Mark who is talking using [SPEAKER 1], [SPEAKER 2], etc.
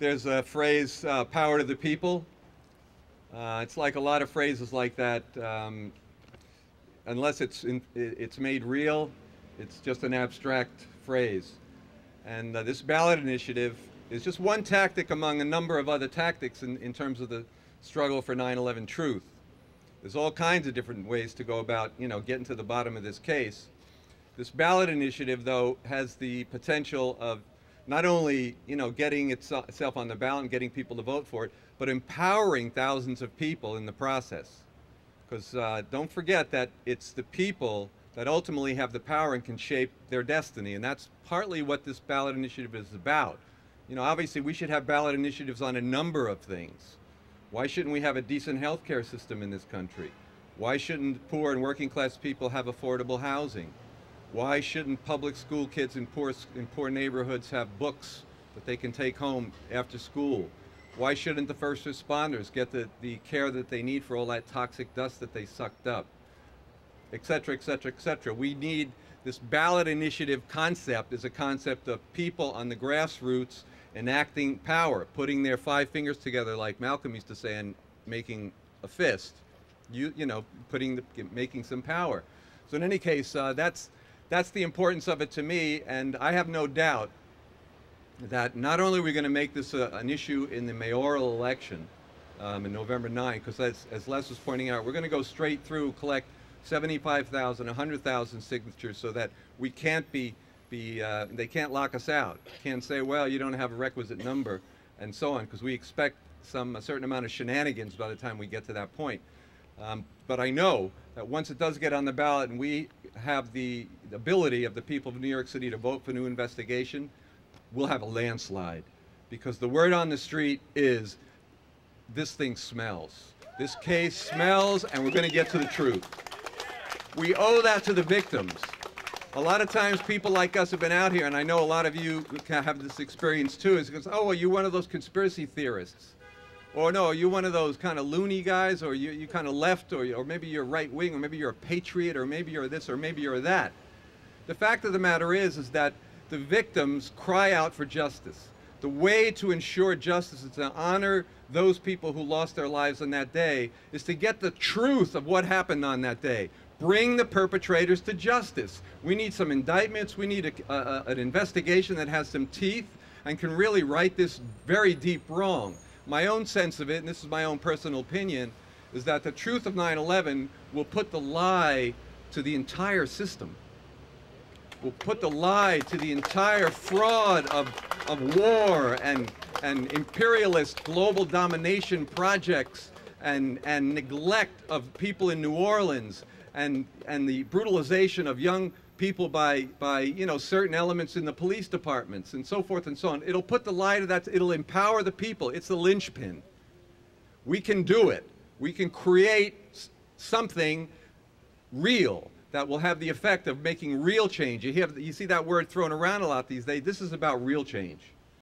[SPEAKER 1] there's a phrase, power to the people. It's like a lot of phrases like that. Unless it's made real, it's just an abstract phrase. And this ballot initiative is just one tactic among a number of other tactics in terms of the struggle for 9/11 truth. There's all kinds of different ways to go about, getting to the bottom of this case. This ballot initiative, though, has the potential of not only, getting itself on the ballot and getting people to vote for it, but empowering thousands of people in the process. Because don't forget that it's the people that ultimately have the power and can shape their destiny. And that's partly what this ballot initiative is about. Obviously we should have ballot initiatives on a number of things. Why shouldn't we have a decent health care system in this country? Why shouldn't poor and working class people have affordable housing? Why shouldn't public school kids in poor neighborhoods have books that they can take home after school? Why shouldn't the first responders get the care that they need for all that toxic dust that they sucked up? Et cetera, et cetera, et cetera. We need this ballot initiative concept is a concept of people on the grassroots enacting power, putting their 5 fingers together like Malcolm used to say and making a fist, making some power. So in any case, that's the importance of it to me, and I have no doubt that not only are we going to make this an issue in the mayoral election in November 9, because as Les was pointing out, we're going to go straight through, collect 75,000, 100,000 signatures so that we can't they can't lock us out. Can't say, well, you don't have a requisite number and so on, because we expect a certain amount of shenanigans by the time we get to that point. But I know that once it does get on the ballot and we have the ability of the people of New York City to vote for new investigation, we'll have a landslide, because the word on the street is this thing smells. This case smells, and we're going to get to the truth. We owe that to the victims. A lot of times people like us have been out here, and I know a lot of you have this experience too, is because, oh, well, you're one of those conspiracy theorists. Or no, you're one of those kind of loony guys, or you kind of left, or maybe you're right wing, or maybe you're a patriot, or maybe you're this, or maybe you're that. The fact of the matter is that the victims cry out for justice. The way to ensure justice is to honor those people who lost their lives on that day, is to get the truth of what happened on that day. Bring the perpetrators to justice. We need some indictments. We need an investigation that has some teeth and can really right this very deep wrong. My own sense of it, and this is my own personal opinion, is that the truth of 9/11 will put the lie to the entire system. Will put the lie to the entire fraud of war and imperialist global domination projects and neglect of people in New Orleans and the brutalization of young people by certain elements in the police departments and so forth and so on. It'll put the lie to that. It'll empower the people. It's the linchpin. We can do it. We can create something real that will have the effect of making real change. You see that word thrown around a lot these days. This is about real change.